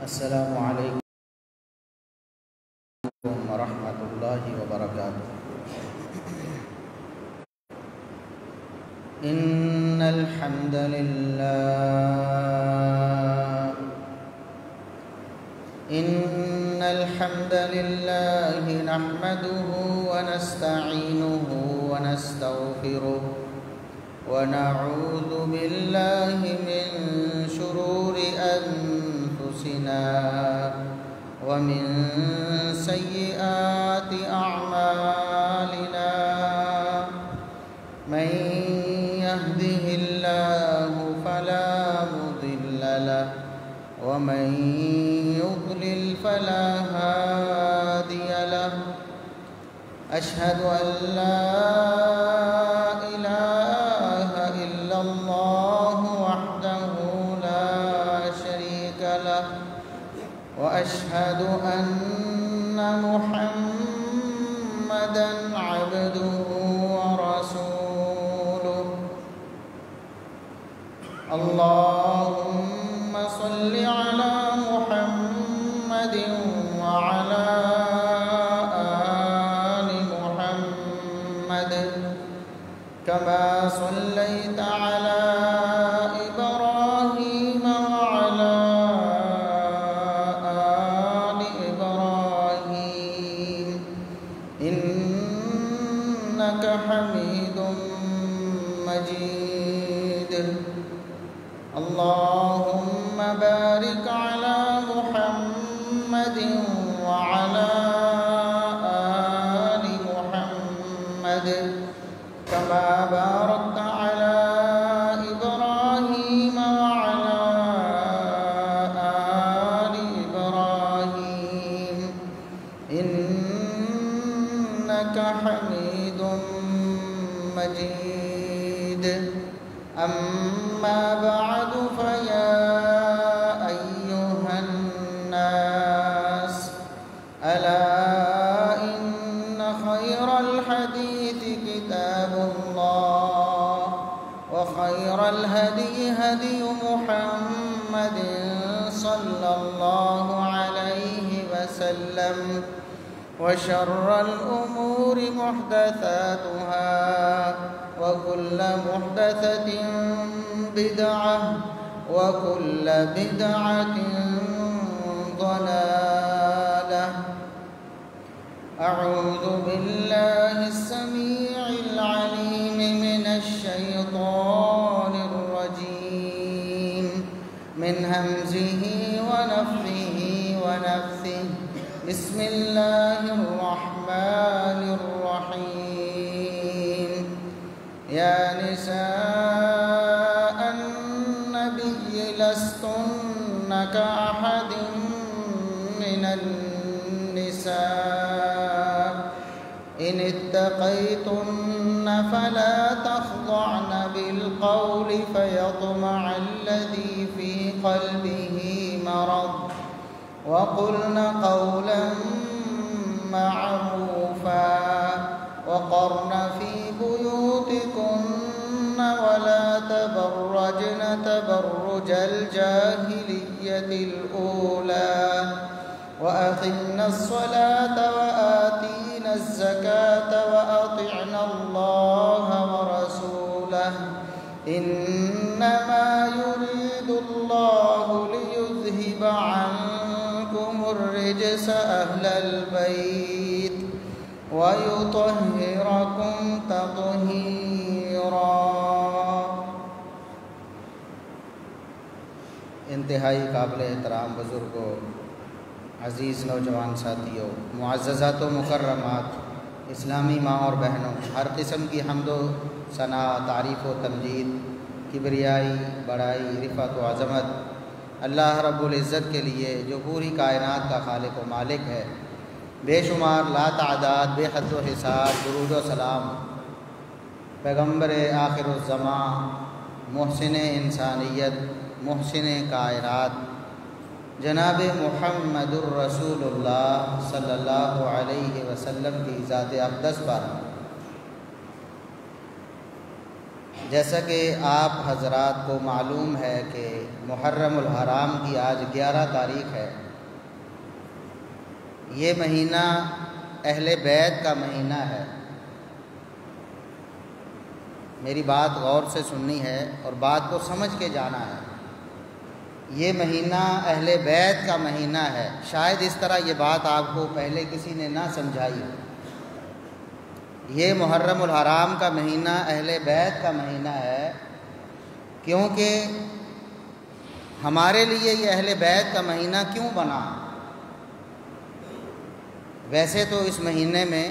السلام علیکم ورحمۃ اللہ وبرکاتہ۔ ان الحمد للہ نحمده ونستعینه ونستغفره ونعوذ باللہ من شرور انفسنا ومن سیئات اعمالنا من يهده الله فلا مضل له ومن يضلل فلا هادي له أشهد أن لا إله إلا الله وحده لا شريك له وأشهد أن محمدًا عبده ورسوله اللهم صل على محمد وعلى آل محمد كما صليت على إبراهيم وعلى آل إبراهيم إنك حميد مجيد اللهم بارك على محمد وعلى آل محمد كما باركت على إبراهيم وعلى آل إبراهيم إنك حميد مجيد أما بعد فيا أيها الناس ألا إن خير الحديث كتاب الله وخير الهدي هدي محمد صلى الله عليه وسلم وشر الأمور محدثاتها وكل محدثة بدعة وكل بدعة ضلالة أعوذ بالله السميع العليم من الشيطان الرجيم من همزه ونفخه ونفثه بسم الله الرحمن الرحيم يا نساء النبي لستن كأحد من النساء إن اتقيتن فلا تخضعن بالقول فيطمع الذي في قلبه مرض وقلن قولا معروفا وقرن في بيوتكن ولا تبرجن تبرج الجاهلية الأولى وأقمنا الصلاة وآتينا الزكاة وأطعنا الله ورسوله إنما يريد الله ليذهب عنكم الرجس أهل البيت ويطهركم تطهيرا۔ انتہائی قابل احترام بزرگوں، عزیز نوجوان ساتھیوں، معززات و مکرمات، اسلامی ماں اور بہنوں، ہر قسم کی حمد و ثنا، تعریف و تمجید، کبریائی، بڑائی، رفعت و عظمت اللہ رب العزت کے لیے جو پوری کائنات کا خالق و مالک ہے۔ بے شمار لا تعداد بے حد و حساب درود و سلام پیغمبر آخر الزمان، محسن انسانیت، محسن کائنات جناب محمد الرسول اللہ صلی اللہ علیہ وسلم کی ذات اقدس پر جیسا کہ آپ حضرات کو معلوم ہے کہ محرم الحرام کی آج 11 تاریخ ہے۔ یہ مہینہ اہل بیت کا مہینہ ہے۔ میری بات غور سے سننی ہے اور بات کو سمجھ کے جانا ہے۔ یہ مہینہ اہل بیت کا مہینہ ہے۔ شاید اس طرح یہ بات آپ کو پہلے کسی نے نہ سمجھائی ہو۔ یہ محرم الحرام کا مہینہ اہل بیت کا مہینہ ہے، کیونکہ ہمارے لیے یہ اہل بیت کا مہینہ کیوں بنا؟ ویسے تو اس مہینے میں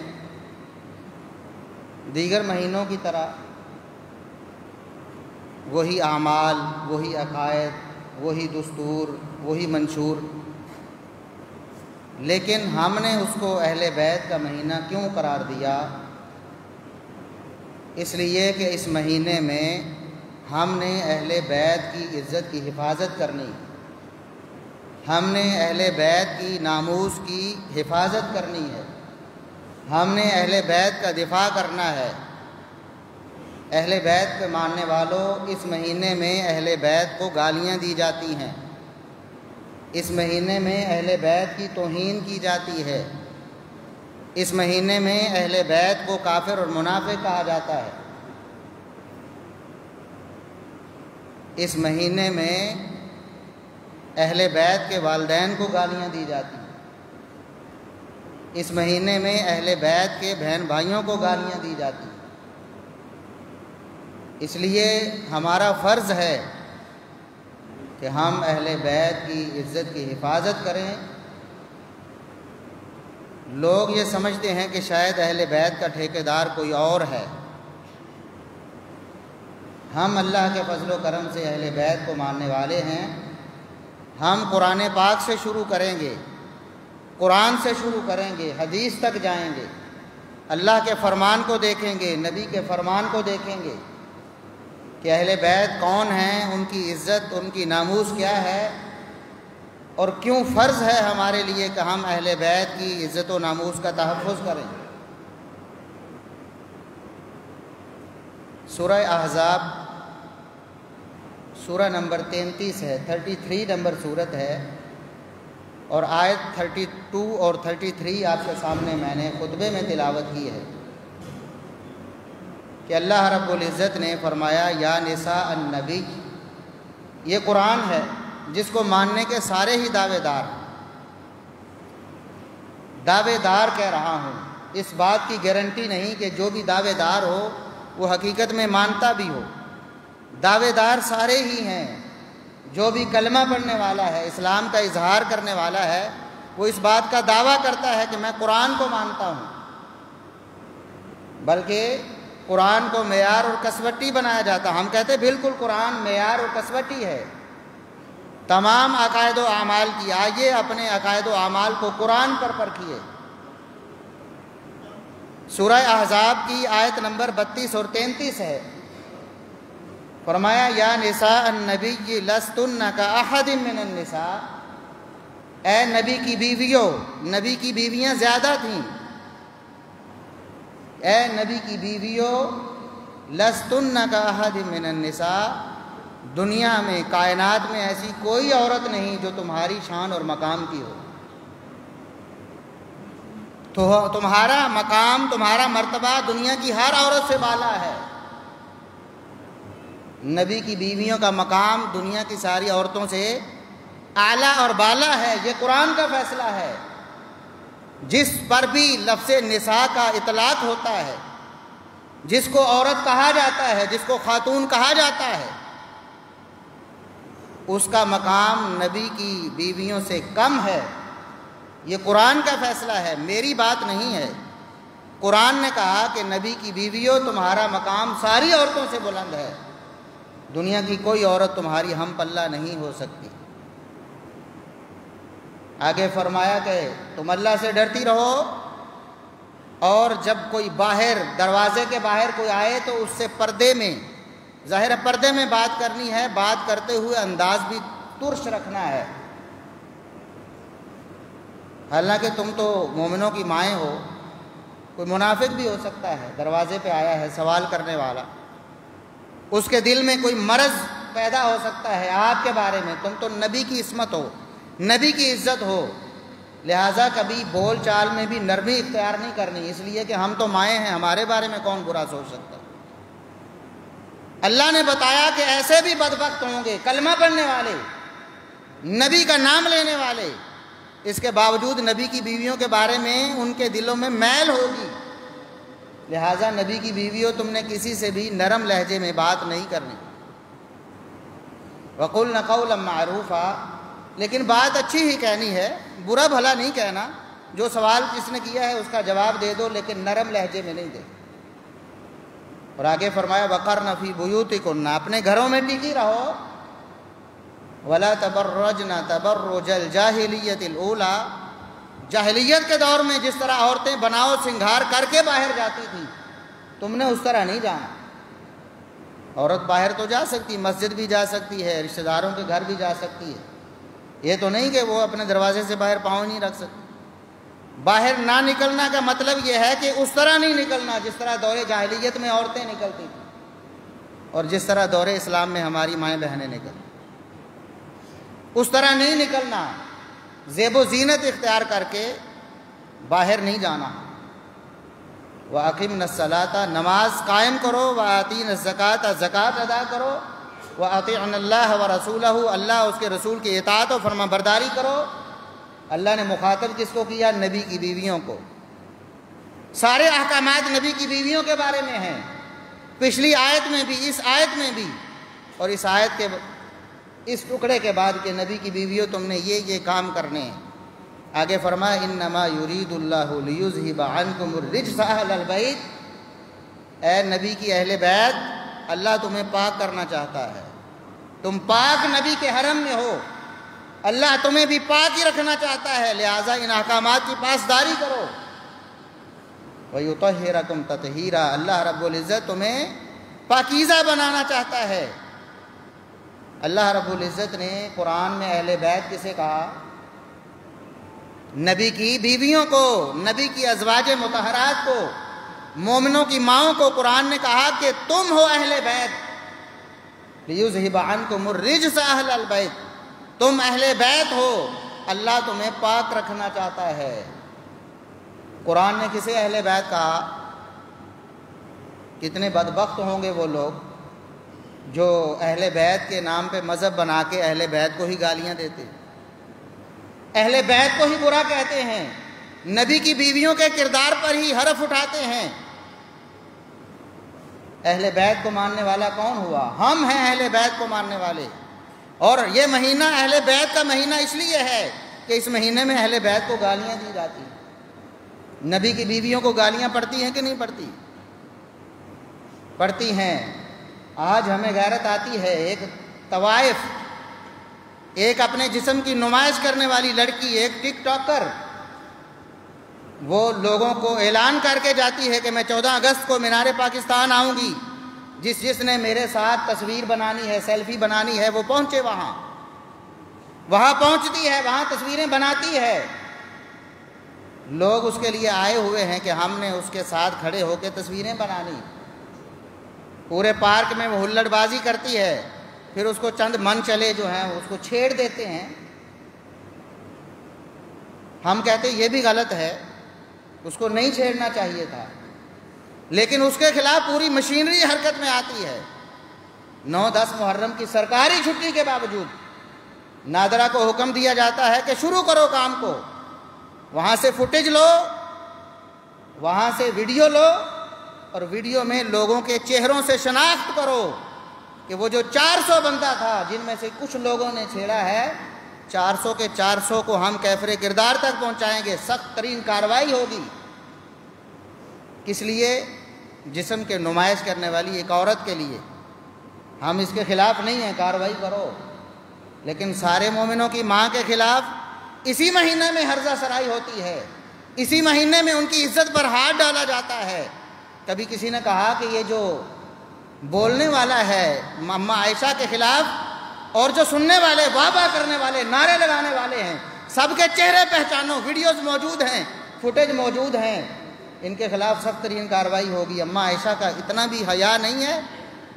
دیگر مہینوں کی طرح وہی اعمال، وہی عقائد، وہی دستور، وہی منشور، لیکن ہم نے اس کو اہل بیت کا مہینہ کیوں قرار دیا؟ اس لیے کہ اس مہینے میں ہم نے اہل بیت کی عزت کی حفاظت کرنی، ہم نے اہل بیت کی ناموس کی حفاظت کرنی ہے، ہم نے اہل بیت کا دفاع کرنا ہے۔ اہل بیت کے ماننے والوں، اس مہینے میں اہل بیت کو گالیاں دی جاتی ہیں، اس مہینے میں اہل بیت کی توہین کی جاتی ہے، اس مہینے میں اہل بیت کو کافر اور منافق کہا جاتا ہے۔ اس مہینے میں اہل بیت کے والدین کو گالیاں دی جاتی ہیں، اس مہینے میں اہل بیت کے بہن بھائیوں کو گالیاں دی جاتی ہیں۔ اس لیے ہمارا فرض ہے کہ ہم اہل بیت کی عزت کی حفاظت کریں۔ لوگ یہ سمجھتے ہیں کہ شاید اہل بیت کا ٹھیکیدار کوئی اور ہے۔ ہم اللہ کے فضل و کرم سے اہل بیت کو ماننے والے ہیں۔ ہم قرآن پاک سے شروع کریں گے، قرآن سے شروع کریں گے، حدیث تک جائیں گے، اللہ کے فرمان کو دیکھیں گے، نبی کے فرمان کو دیکھیں گے کہ اہل بیت کون ہیں، ان کی عزت، ان کی ناموس کیا ہے، اور کیوں فرض ہے ہمارے لیے کہ ہم اہل بیت کی عزت و ناموس کا تحفظ کریں۔ سورہ احزاب سورہ نمبر 33 ہے، 33 نمبر سورت ہے، اور آیت 32 اور 33 آپ کے سامنے میں نے خطبے میں تلاوت کی ہے کہ اللہ رب العزت نے فرمایا یا نساء النبی۔ یہ قرآن ہے جس کو ماننے کے سارے ہی دعوے دار ہیں۔ دعوے دار کہہ رہا ہوں، اس بات کی گارنٹی نہیں کہ جو بھی دعوے دار ہو وہ حقیقت میں مانتا بھی ہو۔ دعوے دار سارے ہی ہیں۔ جو بھی کلمہ پڑھنے والا ہے، اسلام کا اظہار کرنے والا ہے، وہ اس بات کا دعویٰ کرتا ہے کہ میں قرآن کو مانتا ہوں، بلکہ قرآن کو معیار اور کسوٹی بنایا جاتا ہے۔ ہم کہتے ہیں بالکل قرآن معیار اور کسوٹی ہے تمام عقائد و اعمال کی۔ آئیے اپنے عقائد و اعمال کو قرآن پر پرکھیے۔ سورہ احزاب کی آیت نمبر 32 اور 33 ہے، فرمایا یا نساء النبی لستن کاحد من النساء۔ اے نبی کی بیویوں، نبی کی بیویاں زیادہ تھیں، اے نبی کی بیویوں لستن کاحد من النساء، دنیا میں، کائنات میں ایسی کوئی عورت نہیں جو تمہاری شان اور مقام کی ہو۔ تو تمہارا مقام، تمہارا مرتبہ دنیا کی ہر عورت سے بالا ہے۔ نبی کی بیویوں کا مقام دنیا کی ساری عورتوں سے اعلیٰ اور بالا ہے۔ یہ قرآن کا فیصلہ ہے۔ جس پر بھی لفظ نساء کا اطلاق ہوتا ہے، جس کو عورت کہا جاتا ہے، جس کو خاتون کہا جاتا ہے، اس کا مقام نبی کی بیویوں سے کم ہے۔ یہ قرآن کا فیصلہ ہے، میری بات نہیں ہے۔ قرآن نے کہا کہ نبی کی بیویوں تمہارا مقام ساری عورتوں سے بلند ہے، دنیا کی کوئی عورت تمہاری ہم پلہ نہیں ہو سکتی۔ آگے فرمایا کہ تم اللہ سے ڈرتی رہو، اور جب کوئی باہر، دروازے کے باہر کوئی آئے تو اس سے پردے میں، ظاہر پردے میں بات کرنی ہے، بات کرتے ہوئے انداز بھی ترش رکھنا ہے۔ حالانکہ تم تو مومنوں کی مائیں ہو، کوئی منافق بھی ہو سکتا ہے، دروازے پہ آیا ہے سوال کرنے والا، اس کے دل میں کوئی مرض پیدا ہو سکتا ہے آپ کے بارے میں. تم تو نبی کی عصمت ہو, نبی کی عزت ہو, لہٰذا کبھی بول چال میں بھی نرمی اختیار نہیں کرنی, اس لیے کہ ہم تو مائیں ہیں, ہمارے بارے میں کون برا سوچ سکتا. اللہ نے بتایا کہ ایسے بھی بدبخت ہوں گے کلمہ پڑھنے والے, نبی کا نام لینے والے, اس کے باوجود نبی کی بیویوں کے بارے میں ان کے دلوں میں میل ہوگی. لہٰذا نبی کی بیویوں تم نے کسی سے بھی نرم لہجے میں بات نہیں کرنی. وَقُلْنَ قَوْلًا مَّعْرُوفًا, لیکن بات اچھی ہی کہنی ہے, برا بھلا نہیں کہنا. جو سوال جس نے کیا ہے اس کا جواب دے دو, لیکن نرم لہجے میں نہیں دے. اور آگے فرمایا وَقَرْنَ فِي بُيُوتِكُنَّ, اپنے گھروں میں ٹکی رہو. وَلَا تَبَرَّجْنَ تَبَرُّجَ الْجَاهِلِيَّةِ الْأُولَىٰ, جاہلیت کے دور میں جس طرح عورتیں بناؤ سنگھار کر کے باہر جاتی تھیں, تم نے اس طرح نہیں جانا. عورت باہر تو جا سکتی, مسجد بھی جا سکتی ہے, رشتہ داروں کے گھر بھی جا سکتی ہے, یہ تو نہیں کہ وہ اپنے دروازے سے باہر پاؤں نہیں رکھ سکتی. باہر نہ نکلنا کا مطلب یہ ہے کہ اس طرح نہیں نکلنا جس طرح دور جاہلیت میں عورتیں نکلتی تھیں اور جس طرح دور اسلام میں ہماری مائیں بہنیں نکلتی, اس طرح نہیں نکلنا. زیب و زینت اختیار کر کے باہر نہیں جانا. وَأَقِمْنَ الصَّلَاةَ, نماز قائم کرو. وَآتِينَ الزَّكَاةَ, زکوٰۃ ادا کرو. وَأَطِعْنَ اللَّهَ وَرَسُولَهُ, اللہ اس کے رسول کی اطاعت و فرما برداری کرو. اللہ نے مخاطب کس کو کیا؟ نبی کی بیویوں کو. سارے احکامات نبی کی بیویوں کے بارے میں ہیں, پچھلی آیت میں بھی, اس آیت میں بھی, اور اس آیت کے اس ٹکڑے کے بعد کہ نبی کی بیویوں تم نے یہ کام کرنے ہیں. آگے فرمایا انما یرید اللہ لیذھب عنکم الرجس اہل البیت, اے نبی کی اہل بیت, اللہ تمہیں پاک کرنا چاہتا ہے. تم پاک نبی کے حرم میں ہو, اللہ تمہیں بھی پاک ہی رکھنا چاہتا ہے, لہٰذا ان احکامات کی پاسداری کرو. وَيُطَهِّرَكُمْ تَطْهِيرًا, اللہ رب العزت تمہیں پاکیزہ بنانا چاہتا ہے. اللہ رب العزت نے قرآن میں اہل بیت کسے کہا؟ نبی کی بیویوں کو, نبی کی ازواج مطہرات کو, مومنوں کی ماؤں کو قرآن نے کہا کہ تم ہو اہل بیت. لِيُذْهِبَ عَنْكُمُ الرِّجْسَ أَهْلَ الْبَيْتِ, تم اہل بیت ہو, اللہ تمہیں پاک رکھنا چاہتا ہے. قرآن نے کسے اہل بیت کہا؟ کتنے بدبخت ہوں گے وہ لوگ جو اہل بیت کے نام پہ مذہب بنا کے اہل بیت کو ہی گالیاں دیتے, اہل بیت کو ہی برا کہتے ہیں, نبی کی بیویوں کے کردار پر ہی حرف اٹھاتے ہیں. اہل بیت کو ماننے والا کون ہوا؟ ہم ہیں اہل بیت کو ماننے والے. اور یہ مہینہ اہل بیت کا مہینہ اس لیے ہے کہ اس مہینے میں اہل بیت کو گالیاں دی جاتی. نبی کی بیویوں کو گالیاں پڑتی ہیں کہ نہیں پڑتی؟ پڑتی ہیں. آج ہمیں غیرت آتی ہے, ایک طوائف, ایک اپنے جسم کی نمائش کرنے والی لڑکی, ایک ٹک ٹاکر, وہ لوگوں کو اعلان کر کے جاتی ہے کہ میں 14 اگست کو مینار پاکستان آؤں گی, جس نے میرے ساتھ تصویر بنانی ہے, سیلفی بنانی ہے, وہ پہنچے وہاں پہنچتی ہے, وہاں تصویریں بناتی ہے. لوگ اس کے لیے آئے ہوئے ہیں کہ ہم نے اس کے ساتھ کھڑے ہو کے تصویریں بنانی. پورے پارک میں وہ ہلڑ بازی کرتی ہے, پھر اس کو چند من چلے جو ہیں اس کو چھیڑ دیتے ہیں. ہم کہتے یہ بھی غلط ہے, اس کو نہیں چھیڑنا چاہیے تھا, لیکن اس کے خلاف پوری مشینری حرکت میں آتی ہے. 9-10 محرم کی سرکاری چھٹی کے باوجود نادرہ کو حکم دیا جاتا ہے کہ شروع کرو کام کو, وہاں سے فوٹیج لو, وہاں سے ویڈیو لو, اور ویڈیو میں لوگوں کے چہروں سے شناخت کرو کہ وہ جو 400 بندہ تھا جن میں سے کچھ لوگوں نے چھیڑا ہے, 400 کے 400 کو ہم کیفر کردار تک پہنچائیں گے, سخت ترین کارروائی ہوگی. کس لیے؟ جسم کے نمائش کرنے والی ایک عورت کے لیے. ہم اس کے خلاف نہیں ہیں, کارروائی کرو, لیکن سارے مومنوں کی ماں کے خلاف اسی مہینے میں ہرزہ سرائی ہوتی ہے, اسی مہینے میں ان کی عزت پر ہاتھ ڈالا جاتا ہے. کبھی کسی نے کہا کہ یہ جو بولنے والا ہے اماں عائشہ کے خلاف اور جو سننے والے, واہ واہ کرنے والے, نعرے لگانے والے ہیں, سب کے چہرے پہچانو, ویڈیوز موجود ہیں, فوٹیج موجود ہیں, ان کے خلاف سخت ترین کارروائی ہوگی. اماں عائشہ کا اتنا بھی حیا نہیں ہے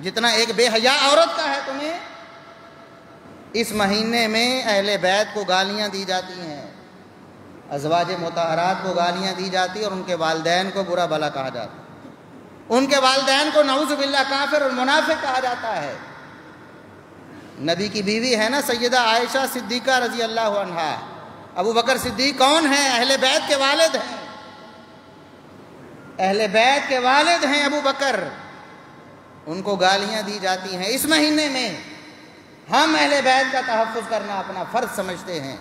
جتنا ایک بے حیا عورت کا ہے تمہیں۔ اس مہینے میں اہل بیت کو گالیاں دی جاتی ہیں، ازواج مطہرات کو گالیاں دی جاتی اور ان کے والدین کو برا بھلا کہا جاتا ہے، ان کے والدین کو نعوذ باللہ کافر اور منافق کہا جاتا ہے۔ نبی کی بیوی ہے نا سیدہ عائشہ صدیقہ رضی اللہ عنہا، ابو بکر صدیق کون ہیں؟ اہل بیت کے والد ہیں، اہل بیت کے والد ہیں ابو بکر، ان کو گالیاں دی جاتی ہیں۔ اس مہینے میں ہم اہل بیت کا تحفظ کرنا اپنا فرض سمجھتے ہیں،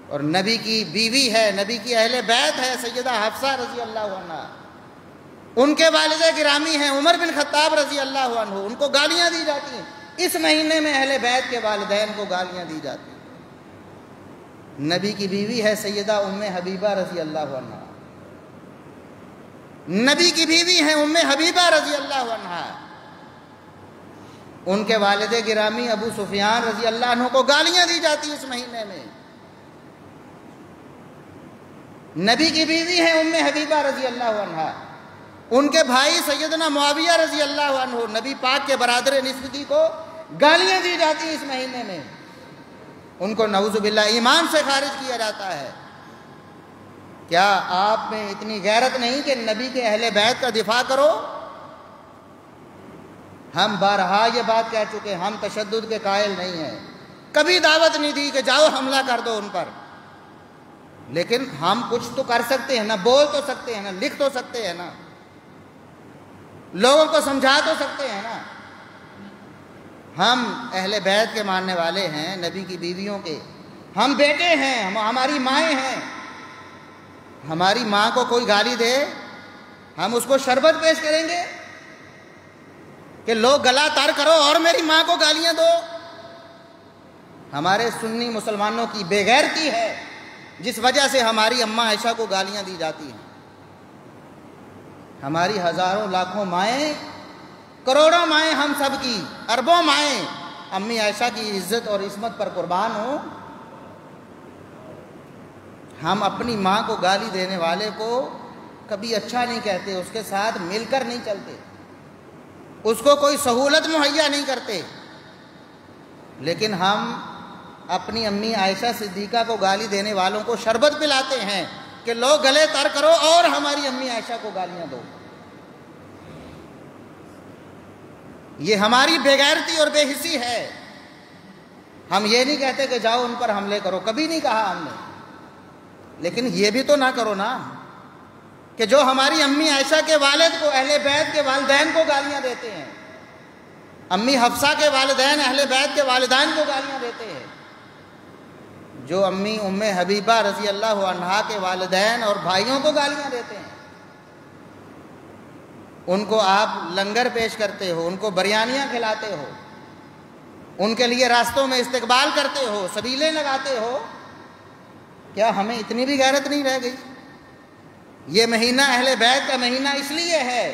اور نبی کی بیوی ہے، نبی کی اہل بیت ہے سیدہ حفصہ رضی اللہ عنہا، ان کے والد گرامی ہیں عمر بن خطاب رضی اللہ عنہ، ان کو گالیاں دی جاتی ہیں۔ اس مہینے میں اہل بیت کے والدین کو گالیاں دی جاتی ہیں۔ نبی کی بیوی ہے سیدہ ام حبیبہ رضی اللہ عنہا، نبی کی بیوی ہیں ام حبیبہ رضی اللہ عنہا، ان کے والد گرامی ابو سفیان رضی اللہ عنہ کو گالیاں دی جاتی ہیں اس مہینے میں۔ نبی کی بیوی ہیں ام حبیبہ رضی اللہ عنہا، ان کے بھائی سیدنا معاویہ رضی اللہ عنہ نبی پاک کے برادر نسبتی کو گالیاں دی جاتی ہیں اس مہینے میں، ان کو نعوذ باللہ ایمان سے خارج کیا جاتا ہے۔ کیا آپ میں اتنی غیرت نہیں کہ نبی کے اہل بیت کا دفاع کرو؟ ہم بارہا یہ بات کہہ چکے، ہم تشدد کے قائل نہیں ہیں، کبھی دعوت نہیں دی کہ جاؤ حملہ کر دو ان پر، لیکن ہم کچھ تو کر سکتے ہیں نا، بول تو سکتے ہیں نا، لکھ تو سکتے ہیں نا، لوگوں کو سمجھا تو سکتے ہیں نا۔ ہم اہل بیت کے ماننے والے ہیں، نبی کی بیویوں کے، ہم بیٹے ہیں، ہماری مائیں ہیں، ہماری ماں کو کوئی گالی دے ہم اس کو شربت پیش کریں گے کہ لو گلا تر کرو اور میری ماں کو گالیاں دو؟ ہمارے سنی مسلمانوں کی بے غیرتی ہے جس وجہ سے ہماری اماں عائشہ کو گالیاں دی جاتی ہیں۔ ہماری ہزاروں لاکھوں مائیں، کروڑوں مائیں، ہم سب کی اربوں مائیں امی عائشہ کی عزت اور عصمت پر قربان ہوں، ہم اپنی ماں کو گالی دینے والے کو کبھی اچھا نہیں کہتے، اس کے ساتھ مل کر نہیں چلتے، اس کو کوئی سہولت مہیا نہیں کرتے، لیکن ہم اپنی امی عائشہ صدیقہ کو گالی دینے والوں کو شربت پلاتے ہیں کہ لو گلے تر کرو اور ہماری امی عائشہ کو گالیاں دو۔ یہ ہماری بے غیرتی اور بے حسی ہے۔ ہم یہ نہیں کہتے کہ جاؤ ان پر حملے کرو، کبھی نہیں کہا ہم نے، لیکن یہ بھی تو نہ کرو نا کہ جو ہماری امی عائشہ کے والد کو، اہل بیت کے والدین کو گالیاں دیتے ہیں، امی حفصہ کے والدین اہل بیت کے والدین کو گالیاں دیتے ہیں، جو امی ام حبیبہ رضی اللہ عنہا کے والدین اور بھائیوں کو گالیاں دیتے ہیں، ان کو آپ لنگر پیش کرتے ہو، ان کو بریانیاں کھلاتے ہو، ان کے لیے راستوں میں استقبال کرتے ہو، سبیلیں لگاتے ہو، کیا ہمیں اتنی بھی غیرت نہیں رہ گئی؟ یہ مہینہ اہل بیت کا مہینہ اس لیے ہے،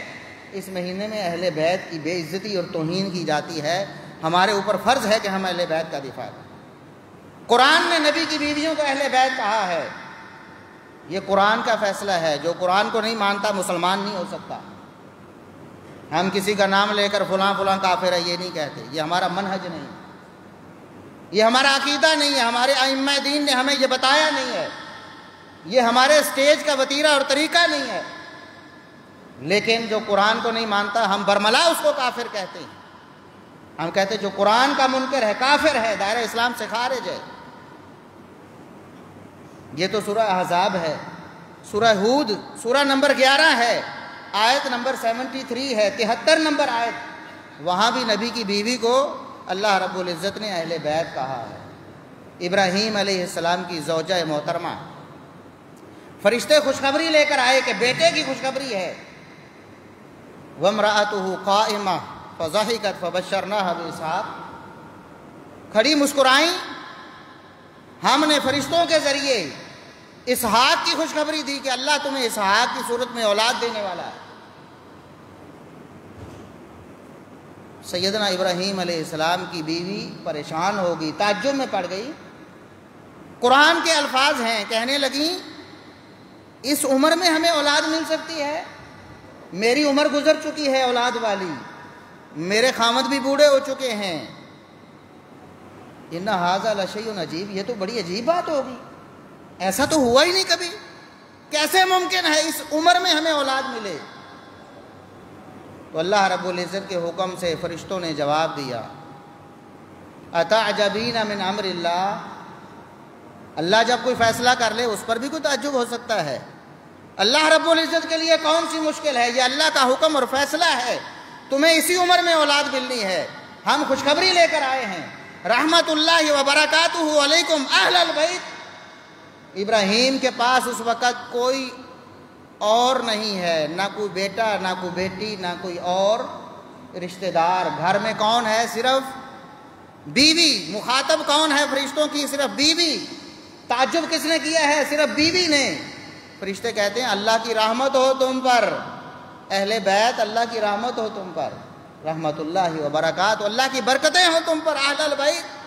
اس مہینے میں اہل بیت کی بے عزتی اور توہین کی جاتی ہے، ہمارے اوپر فرض ہے کہ ہم اہل بیت کا دفاع کریں۔ قرآن نے نبی کی بیویوں کو اہل بیت کہا ہے، یہ قرآن کا فیصلہ ہے، جو قرآن کو نہیں مانتا مسلمان نہیں ہو سکتا۔ ہم کسی کا نام لے کر فلاں فلاں کافر ہے یہ نہیں کہتے، یہ ہمارا منہج نہیں، یہ ہمارا عقیدہ نہیں ہے، ہمارے ائمہ دین نے ہمیں یہ بتایا نہیں ہے، یہ ہمارے اسٹیج کا وتیرہ اور طریقہ نہیں ہے۔ لیکن جو قرآن کو نہیں مانتا ہم برملا اس کو کافر کہتے ہیں، ہم کہتے ہیں جو قرآن کا منکر ہے کافر ہے، دائرہ اسلام سے خارج ہے۔ یہ تو سورہ احزاب ہے، سورہ ہود سورہ نمبر 11 ہے، آیت نمبر 73 ہے، 73 نمبر آیت، وہاں بھی نبی کی بیوی کو اللہ رب العزت نے اہل بیت کہا ہے۔ ابراہیم علیہ السلام کی زوجہ محترمہ، فرشتے خوشخبری لے کر آئے کہ بیٹے کی خوشخبری ہے، وَامْرَأَتُهُ قَائِمَةٌ فَضَحِكَتْ فَبَشَّرْنَاهَا بِإِسْحَاقَ، کھڑی مسکرائیں، ہم نے فرشتوں کے ذریعے اسحاق کی خوشخبری دی کہ اللہ تمہیں اسحاق کی صورت میں اولاد دینے والا ہے۔ سیدنا ابراہیم علیہ السلام کی بیوی پریشان ہو گئی، تعجب میں پڑ گئی، قرآن کے الفاظ ہیں، کہنے لگیں اس عمر میں ہمیں اولاد مل سکتی ہے؟ میری عمر گزر چکی ہے اولاد والی، میرے خامد بھی بوڑھے ہو چکے ہیں۔ ان ھذا لشیء عجیب، یہ تو بڑی عجیب بات ہوگی، ایسا تو ہوا ہی نہیں کبھی، کیسے ممکن ہے اس عمر میں ہمیں اولاد ملے؟ تو اللہ رب العزت کے حکم سے فرشتوں نے جواب دیا، اتعجبین من امر اللہ، اللہ جب کوئی فیصلہ کر لے اس پر بھی کوئی تعجب ہو سکتا ہے؟ اللہ رب العزت کے لیے کون سی مشکل ہے؟ یہ اللہ کا حکم اور فیصلہ ہے، تمہیں اسی عمر میں اولاد ملنی ہے، ہم خوشخبری لے کر آئے ہیں، رحمت اللہ وبرکاتہ علیکم اہل البیت۔ ابراہیم کے پاس اس وقت کوئی اور نہیں ہے، نہ کوئی بیٹا، نہ کوئی بیٹی، نہ کوئی اور رشتہ دار، گھر میں کون ہے؟ صرف بیوی۔ مخاطب کون ہے فرشتوں کی؟ صرف بیوی۔ تعجب کس نے کیا ہے؟ صرف بیوی نے۔ فرشتے کہتے ہیں اللہ کی رحمت ہو تم پر، اہل بیت، اللہ کی رحمت ہو تم پر، رحمت اللہ وبرکاتہ، اللہ کی برکتیں ہوں تم پر، اہل البیت۔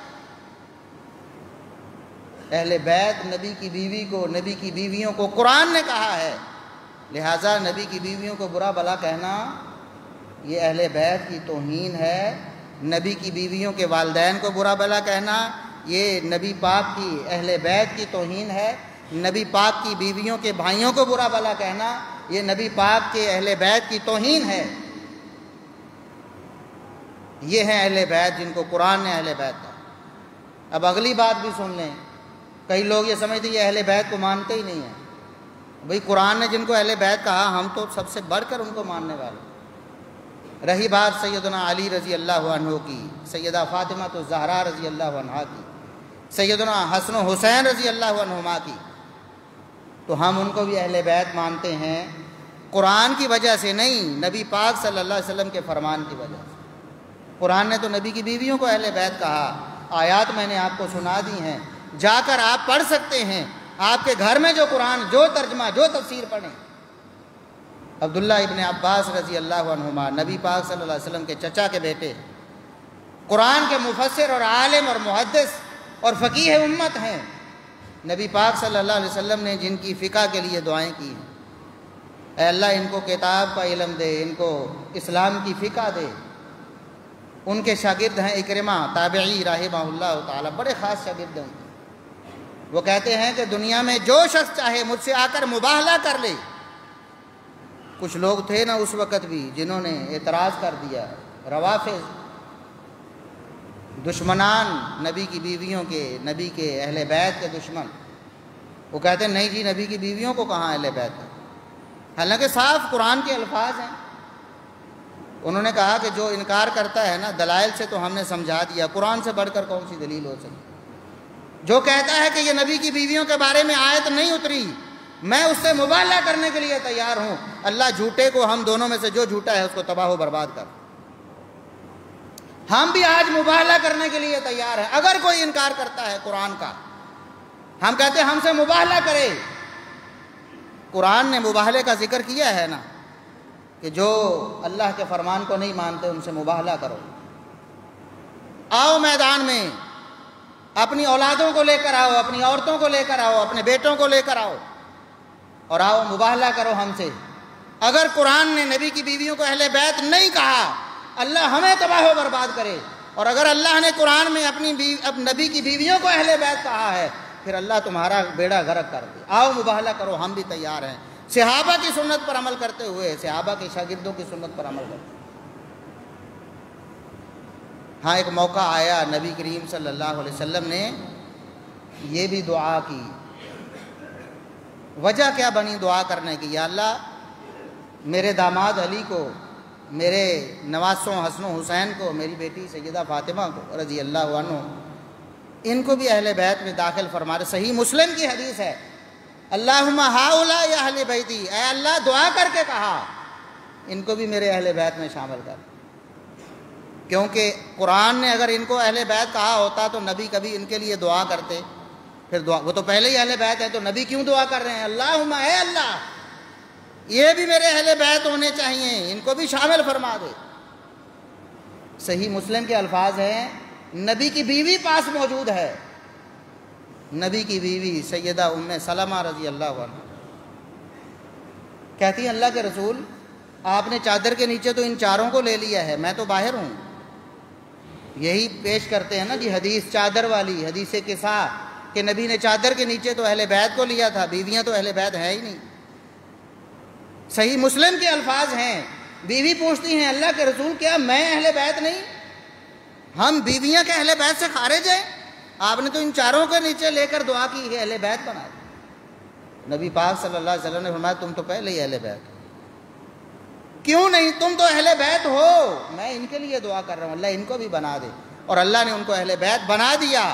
اہل بیت نبی کی بیوی کو، نبی کی بیویوں کو قرآن نے کہا ہے، لہٰذا نبی کی بیویوں کو برا بھلا کہنا یہ اہل بیت کی توہین ہے، نبی کی بیویوں کے والدین کو برا بھلا کہنا یہ نبی پاک کی، اہل بیت کی توہین ہے، نبی پاک کی بیویوں کے بھائیوں کو برا بھلا کہنا یہ نبی پاک کے اہل بیت کی توہین ہے۔ یہ ہیں اہل بیت جن کو قرآن نے اہل بیت کہا۔ اب اگلی بات بھی سن لیں، کئی لوگ یہ سمجھتے ہیں یہ اہل بیت کو مانتے ہی نہیں ہیں۔ بھئی قرآن نے جن کو اہل بیت کہا ہم تو سب سے بڑھ کر ان کو ماننے والے۔ رہی بات سیدنا علی رضی اللہ عنہ کی، سیدہ فاطمہ الزہرا رضی اللہ عنہا کی، سیدنا حسن و حسین رضی اللہ عنہما کی، تو ہم ان کو بھی اہل بیت مانتے ہیں، قرآن کی وجہ سے نہیں، نبی پاک صلی اللہ علیہ وسلم کے فرمان کی وجہ سے۔ قرآن نے تو نبی کی بیویوں کو اہل بیت کہا، آیات میں نے آپ کو سنا دی ہیں، جا کر آپ پڑھ سکتے ہیں، آپ کے گھر میں جو قرآن، جو ترجمہ، جو تفسیر پڑھیں۔ عبداللہ ابن عباس رضی اللہ عنہما، نبی پاک صلی اللہ علیہ وسلم کے چچا کے بیٹے، قرآن کے مفسر اور عالم اور محدث اور فقیہ امت ہیں، نبی پاک صلی اللہ علیہ وسلم نے جن کی فقہ کے لیے دعائیں کی ہیں، اے اللہ ان کو کتاب کا علم دے، ان کو اسلام کی فقہ دے۔ ان کے شاگرد ہیں اکرمہ تابعی رحمہ اللہ تعالی، بڑے خاص شاگرد ہیں۔ وہ کہتے ہیں کہ دنیا میں جو شخص چاہے مجھ سے آ کر مباہلہ کر لے۔ کچھ لوگ تھے نا اس وقت بھی جنہوں نے اعتراض کر دیا، روافض، دشمنان نبی کی بیویوں کے، نبی کے اہل بیت کے دشمن، وہ کہتے ہیں نہیں جی نبی کی بیویوں کو کہاں اہل بیت ہے، حالانکہ صاف قرآن کے الفاظ ہیں۔ انہوں نے کہا کہ جو انکار کرتا ہے نا دلائل سے تو ہم نے سمجھا دیا، قرآن سے بڑھ کر کون سی دلیل ہو سکتی؟ جو کہتا ہے کہ یہ نبی کی بیویوں کے بارے میں آیت نہیں اتری، میں اس سے مباہلہ کرنے کے لیے تیار ہوں، اللہ جھوٹے کو، ہم دونوں میں سے جو جھوٹا ہے اس کو تباہ و برباد کر۔ ہم بھی آج مباہلہ کرنے کے لیے تیار ہیں، اگر کوئی انکار کرتا ہے قرآن کا، ہم کہتے ہیں ہم سے مباہلہ کرے۔ قرآن نے مباہلے کا ذکر کیا ہے نا، کہ جو اللہ کے فرمان کو نہیں مانتے ان سے مباہلہ کرو۔ آؤ میدان میں، اپنی اولادوں کو لے کر آؤ، اپنی عورتوں کو لے کر آؤ، اپنے بیٹوں کو لے کر آؤ، اور آؤ مباہلہ کرو ہم سے۔ اگر قرآن نے نبی کی بیویوں کو اہل بیت نہیں کہا، اللہ ہمیں تباہ و برباد کرے، اور اگر اللہ نے قرآن میں نبی کی بیویوں کو اہل بیت کہا ہے پھر اللہ تمہارا بیڑا غرق کر دے۔ آؤ مباہلہ کرو، ہم بھی تیار ہیں، صحابہ کی سنت پر عمل کرتے ہوئے، صحابہ کے شاگردوں کی سنت پر عمل کرتے ہوئے۔ ہاں ایک موقع آیا، نبی کریم صلی اللہ علیہ وسلم نے یہ بھی دعا کی۔ وجہ کیا بنی دعا کرنے کی؟ یا اللہ میرے داماد علی کو، میرے نواسوں حسن و حسین کو، میری بیٹی سیدہ فاطمہ کو رضی اللہ عنہ، ان کو بھی اہل بیت میں داخل فرما دے۔ صحیح مسلم کی حدیث ہے، اللہم ہؤلاء اہل بیتی، اے اللہ دعا کر کے کہا ان کو بھی میرے اہل بیت میں شامل کر، کیونکہ قرآن نے اگر ان کو اہل بیت کہا ہوتا تو نبی کبھی ان کے لیے دعا کرتے؟ پھر دعا، وہ تو پہلے ہی اہل بیت ہے تو نبی کیوں دعا کر رہے ہیں؟ اللہم اے اللہ یہ بھی میرے اہل بیت ہونے چاہیے، ان کو بھی شامل فرما دے۔ صحیح مسلم کے الفاظ ہیں، نبی کی بیوی پاس موجود ہے، نبی کی بیوی سیدہ ام سلمہ رضی اللہ عنہ کہتی ہیں اللہ کے رسول آپ نے چادر کے نیچے تو ان چاروں کو لے لیا ہے، میں تو باہر ہوں. یہی پیش کرتے ہیں نا جی حدیث چادر والی، حدیث قصا، کہ نبی نے چادر کے نیچے تو اہل بیت کو لیا تھا، بیویاں تو اہل بیت ہے ہی نہیں. صحیح مسلم کے الفاظ ہیں، بیوی پوچھتی ہیں اللہ کے رسول کیا میں اہل بیت نہیں؟ ہم بیویاں کے اہل بیت سے خارج ہیں؟ آپ نے تو ان چاروں کے نیچے لے کر دعا کی ہے، اہل بیت بنا دی. نبی پاک صلی اللہ علیہ وسلم نے فرمایا تم تو پہلے ہی اہل بیت ہو. کیوں نہیں؟ تم تو اہل بیت ہو، میں ان کے لیے دعا کر رہا ہوں اللہ ان کو بھی بنا دے. اور اللہ نے ان کو اہل بیت بنا دیا.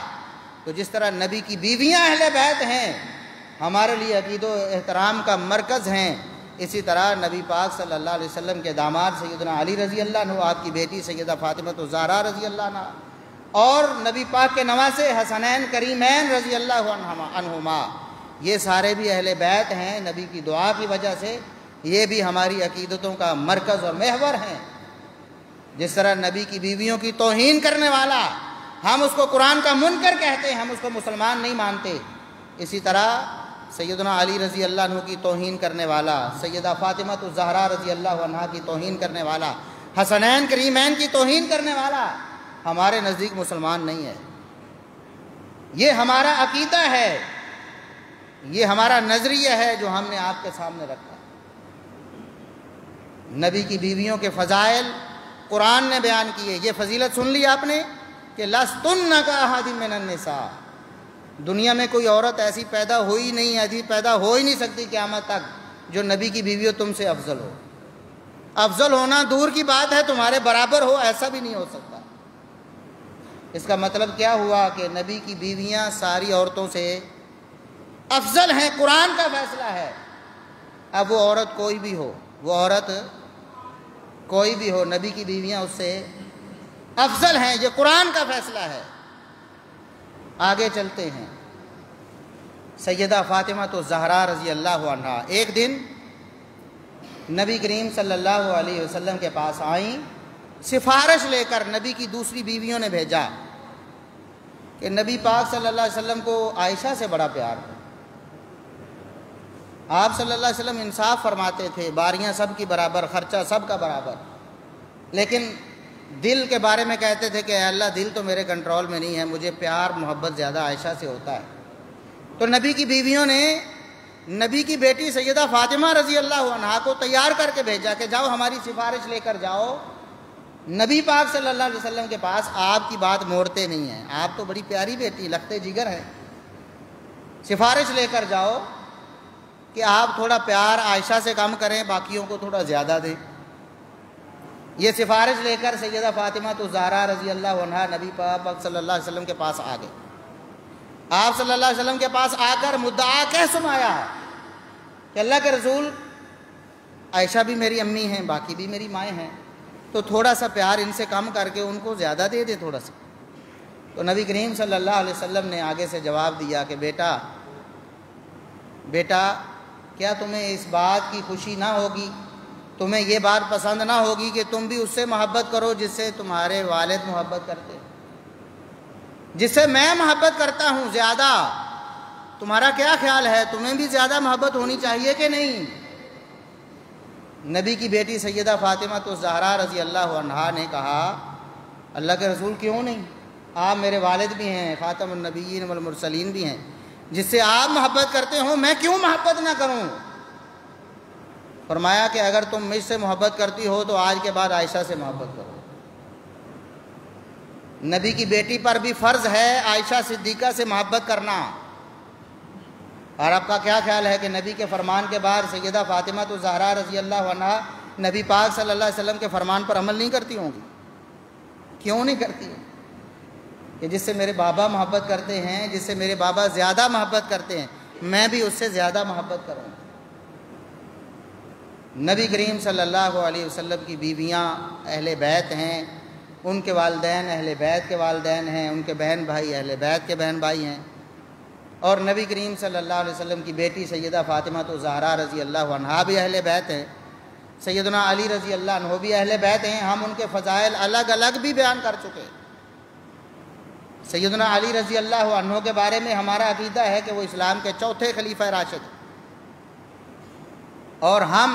تو جس طرح نبی کی بیویاں اہل بیت ہیں، ہمارے لیے عقید و احترام کا مرکز ہیں، اسی طرح نبی پاک صلی اللہ علیہ وسلم کے داماد سیدنا علی رضی اللہ عنہ، آپ کی بیٹی سیدہ فاطمہ الزہرا رضی اللہ عنہ، اور نبی پاک کے نواسے حسنین کریمین رضی اللہ عنہما، یہ سارے بھی اہل بیت ہیں. نبی کی دعا کی وجہ سے یہ بھی ہماری عقیدتوں کا مرکز اور محور ہیں. جس طرح نبی کی بیویوں کی توہین کرنے والا ہم اس کو قرآن کا منکر کہتے ہیں، ہم اس کو مسلمان نہیں مانتے، اسی طرح سیدنا علی رضی اللہ عنہ کی توہین کرنے والا، سیدہ فاطمہ الزہرا رضی اللہ عنہا کی توہین کرنے والا، حسنین کریمین کی توہین کرنے والا ہمارے نزدیک مسلمان نہیں ہے. یہ ہمارا عقیدہ ہے، یہ ہمارا نظریہ ہے جو ہم نے آپ کے سامنے رکھا. نبی کی بیویوں کے فضائل قرآن نے بیان کیے. یہ فضیلت سن لی آپ نے کہ لستن کاحد من النساء، دنیا میں کوئی عورت ایسی پیدا ہوئی نہیں، ایسی پیدا ہو ہی نہیں سکتی قیامت تک جو نبی کی بیویوں تم سے افضل ہو. افضل ہونا دور کی بات ہے، تمہارے برابر ہو ایسا بھی نہیں ہو سکتا. اس کا مطلب کیا ہوا کہ نبی کی بیویاں ساری عورتوں سے افضل ہیں، قرآن کا فیصلہ ہے. اب وہ عورت کوئی بھی ہو، وہ عورت کوئی بھی ہو، نبی کی بیویاں اس سے افضل ہیں، یہ قرآن کا فیصلہ ہے. آگے چلتے ہیں. سیدہ فاطمہ الزہرا رضی اللہ عنہا ایک دن نبی کریم صلی اللہ علیہ وسلم کے پاس آئیں، سفارش لے کر. نبی کی دوسری بیویوں نے بھیجا کہ نبی پاک صلی اللہ علیہ وسلم کو عائشہ سے بڑا پیار ہے. آپ صلی اللہ علیہ وسلم انصاف فرماتے تھے، باریاں سب کی برابر، خرچہ سب کا برابر، لیکن دل کے بارے میں کہتے تھے کہ اے اللہ دل تو میرے کنٹرول میں نہیں ہے، مجھے پیار محبت زیادہ عائشہ سے ہوتا ہے. تو نبی کی بیویوں نے نبی کی بیٹی سیدہ فاطمہ رضی اللہ عنہا کو تیار کر کے بھیجا کہ جاؤ ہماری سفارش لے کر جاؤ نبی پاک صلی اللہ علیہ وسلم کے پاس، آپ کی بات موڑتے نہیں ہیں، آپ تو بڑی پیاری بیٹی لختے جگر ہیں، سفارش لے کر جاؤ کہ آپ تھوڑا پیار عائشہ سے کم کریں، باقیوں کو تھوڑا زیادہ دیں. یہ سفارش لے کر سیدہ فاطمہ الزہرا رضی اللہ عنہا نبی پاک صلی اللہ علیہ وسلم کے پاس آ گئے. آپ صلی اللہ علیہ وسلم کے پاس آ کر مدعا کہہ سنایا کہ اللہ کے رسول عائشہ بھی میری امی ہیں، باقی بھی میری مائیں ہیں، تو تھوڑا سا پیار ان سے کم کر کے ان کو زیادہ دے دے تھوڑا سا. تو نبی کریم صلی اللہ علیہ وسلم نے آگے سے جواب دیا کہ بیٹا کیا تمہیں اس بات کی خوشی نہ ہوگی، تمہیں یہ بات پسند نہ ہوگی کہ تم بھی اس سے محبت کرو جس سے تمہارے والد محبت کرتے ہیں، جس سے میں محبت کرتا ہوں زیادہ؟ تمہارا کیا خیال ہے، تمہیں بھی زیادہ محبت ہونی چاہیے کہ نہیں؟ نبی کی بیٹی سیدہ فاطمہ الزہرا رضی اللہ عنہا نے کہا اللہ کے رسول کیوں نہیں، آپ میرے والد بھی ہیں، خاتم النبیین والمرسلین بھی ہیں، جس سے آپ محبت کرتے ہوں میں کیوں محبت نہ کروں؟ فرمایا کہ اگر تم مجھ سے محبت کرتی ہو تو آج کے بعد عائشہ سے محبت کرو. نبی کی بیٹی پر بھی فرض ہے عائشہ صدیقہ سے محبت کرنا. اور آپ کا کیا خیال ہے کہ نبی کے فرمان کے بعد سیدہ فاطمہ الزہرا رضی اللہ عنہا نبی پاک صلی اللہ علیہ وسلم کے فرمان پر عمل نہیں کرتی ہوں گی؟ کیوں نہیں کرتی؟ کہ جس سے میرے بابا محبت کرتے ہیں، جس سے میرے بابا زیادہ محبت کرتے ہیں، میں بھی اس سے زیادہ محبت کروں. نبی کریم صلی اللہ علیہ وسلم کی بیویاں اہل بیت ہیں، ان کے والدین اہل بیت کے والدین ہیں، ان کے بہن بھائی اہل بیت کے بہن بھائی ہیں، اور نبی کریم صلی اللہ علیہ وسلم کی بیٹی سیدہ فاطمہ الزہرا رضی اللہ عنہا بھی اہل بیت ہیں، سیدنا علی رضی اللہ عنہ بھی اہل بیت ہیں. ہم ان کے فضائل الگ الگ بھی بیان کر چکے. سیدنا علی رضی اللہ عنہ کے بارے میں ہمارا عقیدہ ہے کہ وہ اسلام کے چوتھے خلیفہ راشد ہیں، اور ہم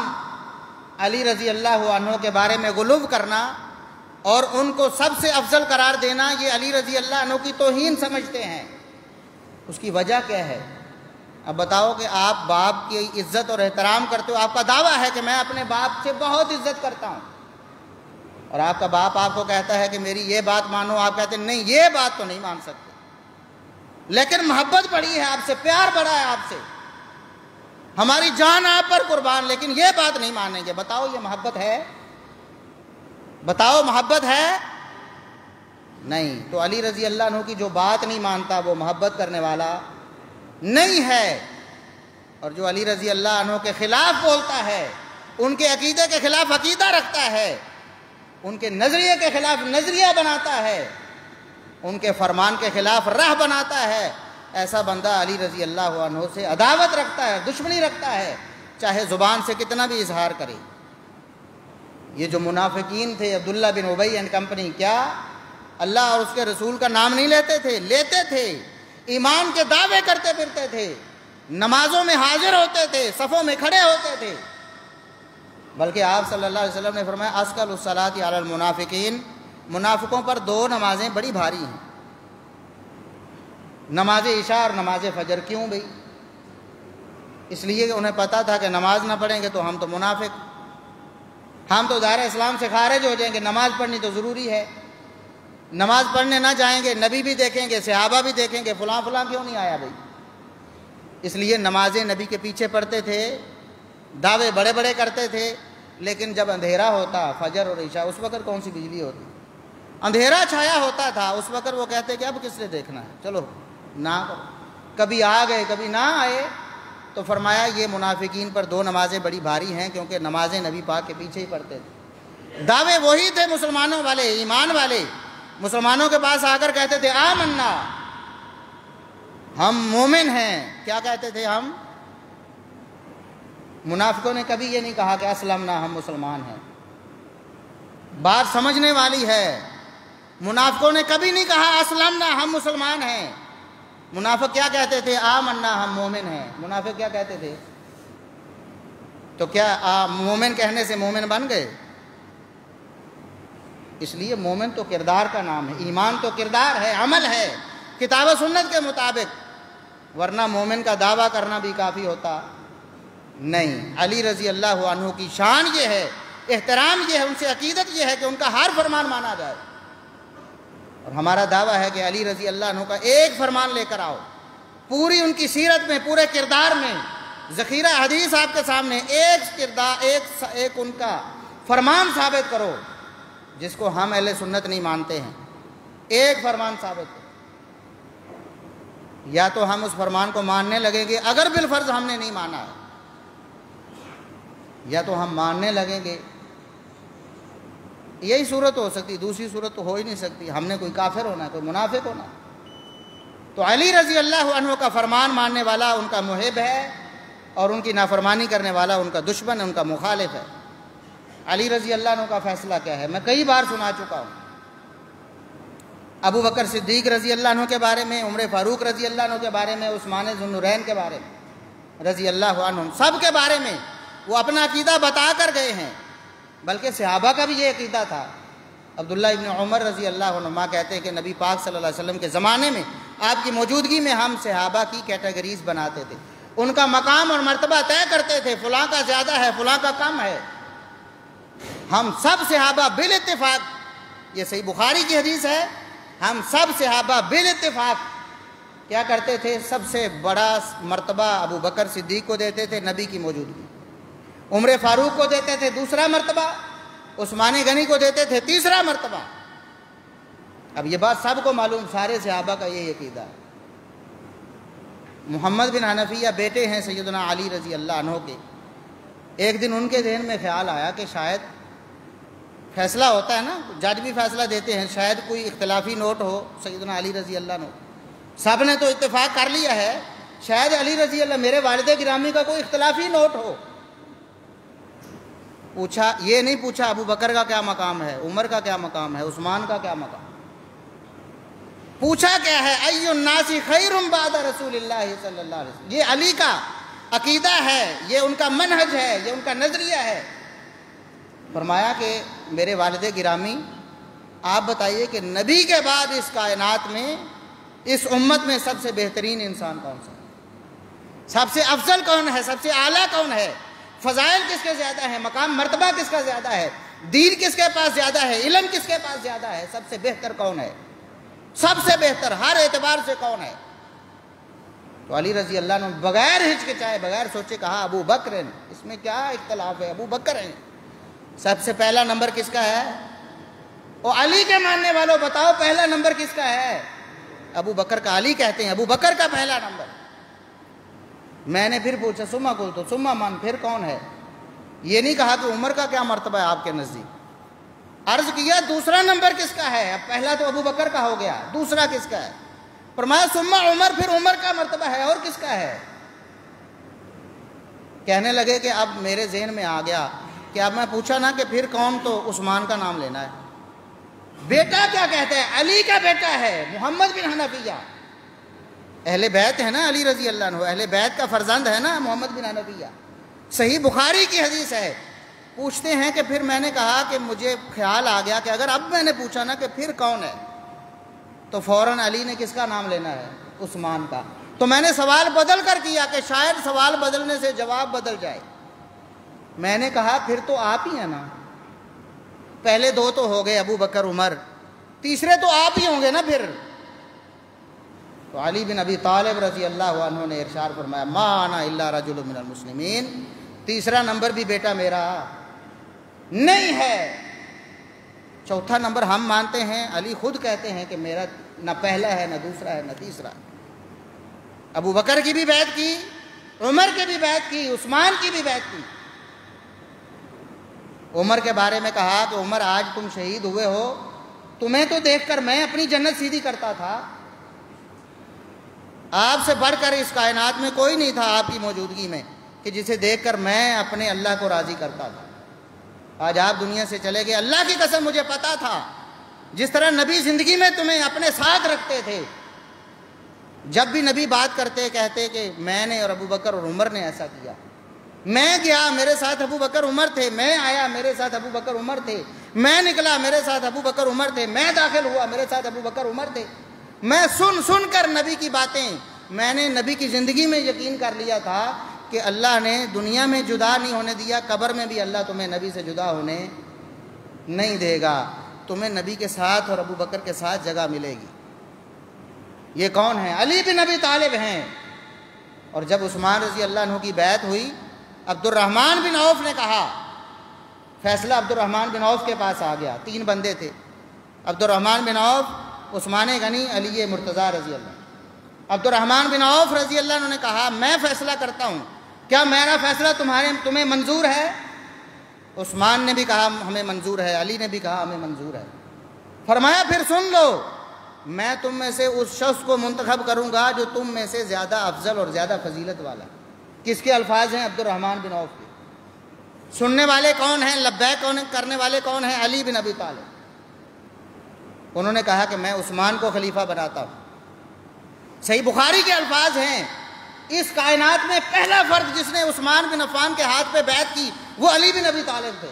علی رضی اللہ عنہ کے بارے میں غلو کرنا اور ان کو سب سے افضل قرار دینا، یہ علی رضی اللہ عنہ کی توہین سمجھتے ہیں۔ اس کی وجہ کیا ہے؟ اب بتاؤ کہ آپ باپ کی عزت اور احترام کرتے ہو، آپ کا دعویٰ ہے کہ میں اپنے باپ سے بہت عزت کرتا ہوں، اور آپ کا باپ آپ کو کہتا ہے کہ میری یہ بات مانو، آپ کہتے ہیں نہیں یہ بات تو نہیں مان سکتے، لیکن محبت بڑی ہے آپ سے، پیار بڑا ہے آپ سے، ہماری جان آپ پر قربان، لیکن یہ بات نہیں مانیں گے۔ بتاؤ یہ محبت ہے؟ بتاؤ محبت ہے؟ نہیں۔ تو علی رضی اللہ عنہ کی جو بات نہیں مانتا وہ محبت کرنے والا نہیں ہے، اور جو علی رضی اللہ عنہ کے خلاف بولتا ہے، ان کے عقیدے کے خلاف عقیدہ رکھتا ہے، ان کے نظریے کے خلاف نظریہ بناتا ہے، ان کے فرمان کے خلاف راہ بناتا ہے، ایسا بندہ علی رضی اللہ عنہ سے عداوت رکھتا ہے، دشمنی رکھتا ہے، چاہے زبان سے کتنا بھی اظہار کرے۔ یہ جو منافقین تھے، عبداللہ بن ابی اینڈ کمپنی، کیا اللہ اور اس کے رسول کا نام نہیں لیتے تھے؟ لیتے تھے، ایمان کے دعوے کرتے پھرتے تھے، نمازوں میں حاضر ہوتے تھے، صفوں میں کھڑے ہوتے تھے، بلکہ آپ صلی اللہ علیہ وسلم نے فرمایا اثقل الصلاۃ علی المنافقین، منافقوں پر دو نمازیں بڑی بھاری ہیں، نماز عشاء اور نماز فجر۔ کیوں بھئی؟ اس لیے کہ انہیں پتا تھا کہ نماز نہ پڑھیں گے تو ہم تو منافق، ہم تو دائرہ اسلام سے خارج ہو جائیں گے، نماز پڑھنی تو ضروری ہے، نماز پڑھنے نہ جائیں گے، نبی بھی دیکھیں گے، صحابہ بھی دیکھیں گے، فلاں فلاں کیوں نہیں آیا بھئی؟ اس لیے نمازیں نبی کے پیچھے پڑھتے تھے، دعوے بڑے بڑے کرتے تھے، لیکن جب اندھیرا ہوتا فجر اور عشاء، اس وقت کون سی بجلی ہوتی؟ اندھیرا چھایا ہوتا تھا، اس وقت وہ کہتے کہ اب کس نے دیکھنا ہے، چلو نہ کرو، کبھی آ گئے کبھی نہ آئے۔ تو فرمایا یہ منافقین پر دو نمازیں بڑی بھاری ہیں، کیونکہ نمازیں نبی پاک کے پیچھے ہی پڑھتے تھے، دعوے وہی تھے مسلمانوں والے، ایمان والے، مسلمانوں کے پاس آ کر کہتے تھے آمنا، ہم مومن ہیں۔ کیا کہتے تھے ہم؟ منافقوں نے کبھی یہ نہیں کہا کہ اسلمنا، ہم مسلمان ہیں۔ بات سمجھنے والی ہے، منافقوں نے کبھی نہیں کہا اسلمنا، ہم مسلمان ہیں۔ منافق کیا کہتے تھے؟ آمنا، ہم مومن ہیں۔ منافق کیا کہتے تھے؟ تو کیا مومن کہنے سے مومن بن گئے؟ اس لیے مومن تو کردار کا نام ہے، ایمان تو کردار ہے، عمل ہے کتاب و سنت کے مطابق، ورنہ مومن کا دعویٰ کرنا بھی کافی ہوتا نہیں۔ علی رضی اللہ عنہ کی شان یہ ہے، احترام یہ ہے، ان سے عقیدت یہ ہے کہ ان کا ہر فرمان مانا جائے، اور ہمارا دعویٰ ہے کہ علی رضی اللہ عنہ کا ایک فرمان لے کر آؤ، پوری ان کی سیرت میں، پورے کردار میں، ذخیرہ حدیث آپ کے سامنے، ایک کردار، ایک ان کا فرمان ثابت کرو جس کو ہم اہل سنت نہیں مانتے ہیں، ایک فرمان ثابت کرو، یا تو ہم اس فرمان کو ماننے لگیں گے اگر بالفرض ہم نے نہیں مانا ہے، یا تو ہم ماننے لگیں گے، یہی صورت ہو سکتی، دوسری صورت تو ہو ہی نہیں سکتی، ہم نے کوئی کافر ہونا ہے، کوئی منافق ہونا ہے۔ تو علی رضی اللہ عنہ کا فرمان ماننے والا ان کا محب ہے، اور ان کی نافرمانی کرنے والا ان کا دشمن ہے، ان کا مخالف ہے۔ علی رضی اللہ عنہ کا فیصلہ کیا ہے؟ میں کئی بار سنا چکا ہوں، ابو بکر صدیق رضی اللہ عنہ کے بارے میں، عمر فاروق رضی اللہ عنہ کے بارے میں، عثمان ذو النورین کے بارے میں، رضی اللہ عنہ، سب کے بارے میں وہ اپنا عقیدہ بتا کر گئے ہیں، بلکہ صحابہ کا بھی یہ عقیدہ تھا۔ عبداللہ ابن عمر رضی اللہ عنہما کہتے ہیں کہ نبی پاک صلی اللہ علیہ وسلم کے زمانے میں، آپ کی موجودگی میں، ہم صحابہ کی کیٹیگریز بناتے تھے، ان کا مقام اور مرتبہ طے کرتے تھے، فلاں کا زیادہ ہے، فلاں کا کم ہے۔ ہم سب صحابہ بالاتفاق، یہ صحیح بخاری کی حدیث ہے، ہم سب صحابہ بالاتفاق کیا کرتے تھے؟ سب سے بڑا مرتبہ ابو بکر صدیق کو دیتے تھے، نبی کی موجودگی، عمر فاروق کو دیتے تھے دوسرا مرتبہ، عثمان غنی کو دیتے تھے تیسرا مرتبہ۔ اب یہ بات سب کو معلوم، سارے صحابہ کا یہی عقیدہ ہے۔ محمد بن حنفیہ بیٹے ہیں سیدنا علی رضی اللہ عنہ کے، ایک دن ان کے ذہن میں خیال آیا کہ شاید فیصلہ ہوتا ہے نا، جج بھی فیصلہ دیتے ہیں، شاید کوئی اختلافی نوٹ ہو سیدنا علی رضی اللہ عنہ، سب نے تو اتفاق کر لیا ہے، شاید علی رضی اللہ، میرے والد گرامی کا کوئی اختلافی نوٹ ہو۔ پوچھا، یہ نہیں پوچھا ابو بکر کا کیا مقام ہے، عمر کا کیا مقام ہے، عثمان کا کیا مقام، پوچھا کیا ہے؟ ای الناس خیر بعد رسول اللہ صلی اللہ علیہ وسلم۔ یہ علی کا عقیدہ ہے، یہ ان کا منہج ہے، یہ ان کا نظریہ ہے فرمایا کہ میرے والد گرامی آپ بتائیے کہ نبی کے بعد اس کائنات میں اس امت میں سب سے بہترین انسان کون سا ہے؟ سب سے افضل کون ہے؟ سب سے اعلیٰ کون ہے؟ فضائل کس کے زیادہ ہیں؟ مقام مرتبہ کس کا زیادہ ہے؟ دین کس کے پاس زیادہ ہے؟ علم کس کے پاس زیادہ ہے؟ سب سے بہتر کون ہے؟ سب سے بہتر ہر اعتبار سے کون ہے؟ تو علی رضی اللہ عنہ بغیر ہچکچائے بغیر سوچے کہا ابو بکر، اس میں کیا اختلاف ہے، ابو بکر ہیں۔ سب سے پہلا نمبر کس کا ہے؟ اور علی کے ماننے والوں بتاؤ پہلا نمبر کس کا ہے؟ ابو بکر کا۔ علی کہتے ہیں ابو بکر کا پہلا نمبر۔ میں نے پھر پوچھا سما کل تو سما من، پھر کون ہے؟ یہ نہیں کہا کہ عمر کا کیا مرتبہ ہے آپ کے نزدیک، عرض کیا دوسرا نمبر کس کا ہے؟ اب پہلا تو ابو بکر کا ہو گیا، دوسرا کس کا ہے؟ فرمایا سما عمر، پھر عمر کا مرتبہ ہے، اور کس کا ہے؟ کہنے لگے کہ اب میرے ذہن میں آ گیا کہ اب میں پوچھا نا کہ پھر کون، تو عثمان کا نام لینا ہے۔ بیٹا کیا کہتے ہیں؟ علی کا بیٹا ہے محمد بن حنفیہ، اہل بیت ہے نا علی رضی اللہ عنہ، اہل بیت کا فرزند ہے نا محمد بن حنفیہ۔ صحیح بخاری کی حدیث ہے۔ پوچھتے ہیں کہ پھر میں نے کہا کہ مجھے خیال آ گیا کہ اگر اب میں نے پوچھا نا کہ پھر کون ہے، تو فوراً علی نے کس کا نام لینا ہے؟ عثمان کا۔ تو میں نے سوال بدل کر کیا کہ شاید سوال بدلنے سے جواب بدل جائے۔ میں نے کہا پھر تو آپ ہی ہیں نا، پہلے دو تو ہو گئے ابو بکر عمر، تیسرے تو آپ ہی ہوں گے نا پھر۔ تو علی بن ابی طالب رضی اللہ عنہ نے ارشاد فرمایا ما انا الا رجل من المسلمین، تیسرا نمبر بھی بیٹا میرا نہیں ہے۔ چوتھا نمبر ہم مانتے ہیں، علی خود کہتے ہیں کہ میرا نہ پہلا ہے نہ دوسرا ہے نہ تیسرا۔ ابو بکر کی بھی بیعت کی، عمر کی بھی بیعت کی، عثمان کی بھی بیعت کی۔ عمر کے بارے میں کہا کہ عمر آج تم شہید ہوئے ہو، تمہیں تو دیکھ کر میں اپنی جنت سیدھی کرتا تھا، آپ سے بڑھ کر اس کائنات میں کوئی نہیں تھا آپ کی موجودگی میں کہ جسے دیکھ کر میں اپنے اللہ کو راضی کرتا تھا۔ آج آپ دنیا سے چلے گئے، اللہ کی قسم مجھے پتا تھا جس طرح نبی زندگی میں تمہیں اپنے ساتھ رکھتے تھے، جب بھی نبی بات کرتے کہتے کہ میں نے اور ابو بکر اور عمر نے ایسا کیا، میں گیا میرے ساتھ ابو بکر عمر تھے، میں آیا میرے ساتھ ابو بکر عمر تھے، میں نکلا میرے ساتھ ابو بکر عمر تھے، میں داخل ہوا میرے ساتھ ابو بکر عمر تھے۔ میں سن کر نبی کی باتیں، میں نے نبی کی زندگی میں یقین کر لیا تھا کہ اللہ نے دنیا میں جدا نہیں ہونے دیا، قبر میں بھی اللہ تمہیں نبی سے جدا ہونے نہیں دے گا، تمہیں نبی کے ساتھ اور ابو بکر کے ساتھ جگہ ملے گی۔ یہ کون ہیں؟ علی بن ابی طالب ہیں۔ اور جب عثمان رضی اللہ عنہ کی بیعت ہوئی، عبد الرحمن بن عوف نے کہا، فیصلہ عبد الرحمن بن عوف کے پاس آ گیا، 3 بندے تھے، عبد الرحمن بن عوف، عثمان غنی، علی مرتضیٰ رضی اللہ۔ عبد الرحمن بن عوف رضی اللہ عنہ نے کہا میں فیصلہ کرتا ہوں، کیا میرا فیصلہ تمہیں منظور ہے؟ عثمان نے بھی کہا ہمیں منظور ہے، علی نے بھی کہا ہمیں منظور ہے۔ فرمایا پھر سن لو، میں تم میں سے اس شخص کو منتخب کروں گا جو تم میں سے زیادہ افضل اور زیادہ فضیلت والا۔ کس کے الفاظ ہیں؟ عبد الرحمن بن عوف کے۔ سننے والے کون ہیں؟ لبیک کرنے والے کون ہیں؟ علی بن ابی طالب۔ انہوں نے کہا کہ میں عثمان کو خلیفہ بناتا ہوں۔ صحیح بخاری کے الفاظ ہیں، اس کائنات میں پہلا فرد جس نے عثمان بن عفان کے ہاتھ پہ بیعت کی وہ علی بن ابی طالب تھے۔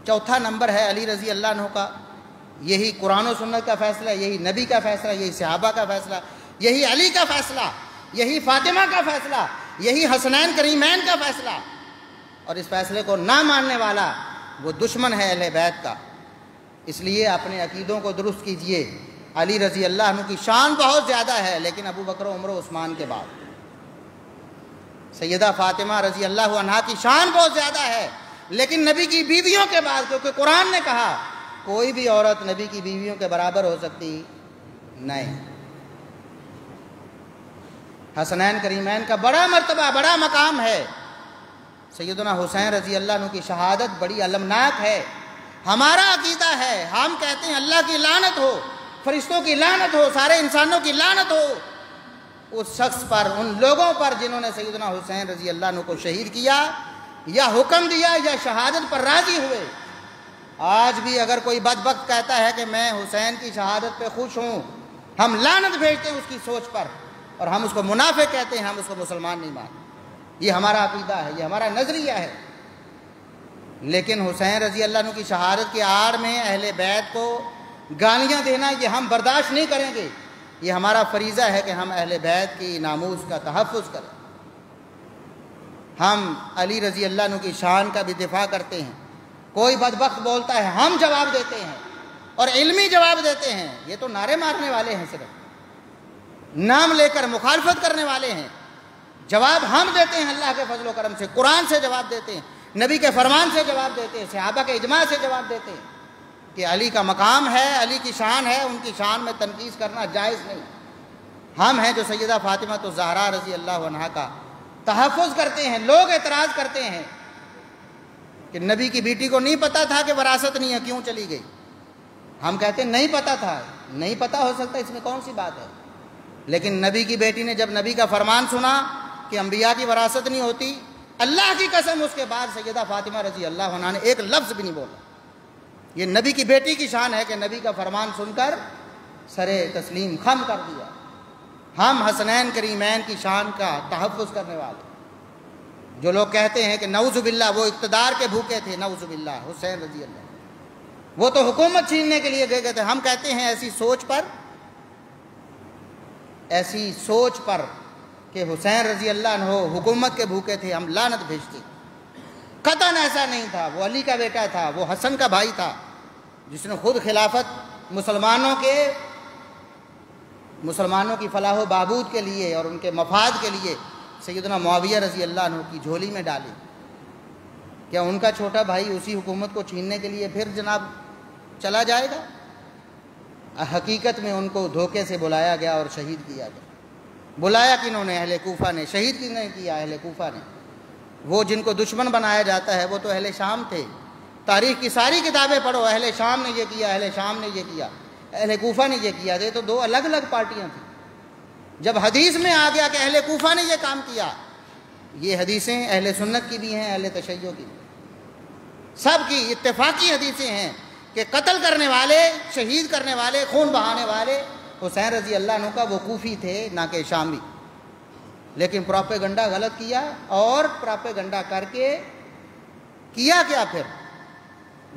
چوتھا نمبر ہے علی رضی اللہ عنہ کا۔ یہی قرآن و سنت کا فیصلہ، یہی نبی کا فیصلہ، یہی صحابہ کا فیصلہ، یہی علی کا فیصلہ، یہی فاطمہ کا فیصلہ، یہی حسنین کریمین کا فیصلہ۔ اور اس فیصلے کو نہ ماننے والا وہ دشمن ہے اہل بیت کا۔ اس لیے اپنے عقیدوں کو درست کیجئے۔ علی رضی اللہ عنہ کی شان بہت زیادہ ہے، لیکن ابو بکر و عمر و عثمان کے بعد سیدہ فاطمہ رضی اللہ عنہا کی شان بہت زیادہ ہے، لیکن نبی کی بیویوں کے بعد، کیونکہ قرآن نے کہا کوئی بھی عورت نبی کی بیویوں کے برابر ہو سکتی نہیں۔ حسنین کریمین کا بڑا مرتبہ، بڑا مقام ہے۔ سیدنا حسین رضی اللہ عنہ کی شہادت بڑی المناک ہے۔ ہمارا عقیدہ ہے، ہم کہتے ہیں اللہ کی لعنت ہو، فرشتوں کی لعنت ہو، سارے انسانوں کی لعنت ہو اس شخص پر، ان لوگوں پر جنہوں نے سیدنا حسین رضی اللہ عنہ کو شہید کیا یا حکم دیا یا شہادت پر راضی ہوئے۔ آج بھی اگر کوئی بدبخت کہتا ہے کہ میں حسین کی شہادت پہ خوش ہوں، ہم لعنت بھیجتے ہیں اس کی سوچ پر، اور ہم اس کو منافق کہتے ہیں، ہم اس کو مسلمان نہیں مانتے۔ یہ ہمارا عقیدہ ہے، یہ ہمارا نظریہ ہے۔ لیکن حسین رضی اللہ عنہ کی شہادت کی آڑ میں اہل بیت کو گالیاں دینا یہ ہم برداشت نہیں کریں گے۔ یہ ہمارا فریضہ ہے کہ ہم اہل بیت کی ناموس کا تحفظ کریں۔ ہم علی رضی اللہ عنہ کی شان کا بھی دفاع کرتے ہیں۔ کوئی بدبخت بولتا ہے ہم جواب دیتے ہیں اور علمی جواب دیتے ہیں۔ یہ تو نعرے مارنے والے ہیں، صرف نام لے کر مخالفت کرنے والے ہیں۔ جواب ہم دیتے ہیں، اللہ کے فضل و کرم سے، قرآن سے جواب دیتے ہیں، نبی کے فرمان سے جواب دیتے ہیں، صحابہ کے اجماع سے جواب دیتے ہیں کہ علی کا مقام ہے، علی کی شان ہے، ان کی شان میں تنقیص کرنا جائز نہیں۔ ہم ہیں جو سیدہ فاطمہ الزہرا رضی اللہ عنہا کا تحفظ کرتے ہیں۔ لوگ اعتراض کرتے ہیں کہ نبی کی بیٹی کو نہیں پتا تھا کہ وراثت نہیں ہے، کیوں چلی گئی؟ ہم کہتے ہیں نہیں پتا تھا، نہیں پتا ہو سکتا، اس میں کون سی بات ہے؟ لیکن نبی کی بیٹی نے جب نبی کا فرمان سنا کہ انبیاء کی وراثت نہیں ہوتی، اللہ کی قسم اس کے بعد سیدہ فاطمہ رضی اللہ عنہا نے ایک لفظ بھی نہیں بولا۔ یہ نبی کی بیٹی کی شان ہے کہ نبی کا فرمان سن کر سرے تسلیم خم کر دیا۔ ہم حسنین کریمین کی شان کا تحفظ کرنے والے۔ جو لوگ کہتے ہیں کہ نعوذ باللہ وہ اقتدار کے بھوکے تھے، نعوذ باللہ حسین رضی اللہ، وہ تو حکومت چھیننے کے لیے گئے تھے، ہم کہتے ہیں ایسی سوچ پر کہ حسین رضی اللہ عنہ حکومت کے بھوکے تھے، ہم لعنت بھیجتے۔ قطعاً ایسا نہیں تھا۔ وہ علی کا بیٹا تھا، وہ حسن کا بھائی تھا، جس نے خود خلافت مسلمانوں کی فلاح و بہبود کے لیے اور ان کے مفاد کے لیے سیدنا معاویہ رضی اللہ عنہ کی جھولی میں ڈالی۔ کیا ان کا چھوٹا بھائی اسی حکومت کو چھیننے کے لیے پھر جناب چلا جائے گا؟ حقیقت میں ان کو دھوکے سے بلایا گیا اور شہید کیا گیا۔ بلایا کنہوں نے؟ اہل کوفہ نے۔ شہید کس نے کیا؟ اہل کوفہ نے۔ وہ جن کو دشمن بنایا جاتا ہے وہ تو اہل شام تھے۔ تاریخ کی ساری کتابیں پڑھو، اہل شام نے یہ کیا، اہل شام نے یہ کیا، اہل کوفہ نے یہ کیا۔ یہ تو دو الگ الگ پارٹیاں تھیں۔ جب حدیث میں آ گیا کہ اہل کوفہ نے یہ کام کیا، یہ حدیثیں اہل سنت کی بھی ہیں، اہل تشیع کی، سب کی اتفاقی حدیثیں ہیں کہ قتل کرنے والے، شہید کرنے والے، خون بہانے والے حسین رضی اللہ عنہ کا وہ کوفی تھے، نہ کہ شامی۔ لیکن پروپیگنڈا غلط کیا، اور پروپیگنڈا کر کے کیا کیا؟ پھر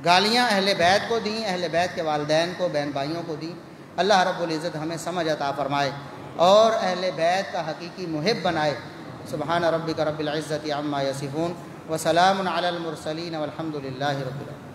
گالیاں اہل بیت کو دیں، اہل بیت کے والدین کو، بہن بھائیوں کو دیں۔ اللہ رب العزت ہمیں سمجھ عطا فرمائے اور اہل بیت کا حقیقی محب بنائے۔ سبحان ربک رب العزت عما یصفون وسلام علی المرسلین والحمد للہ رب العالمین۔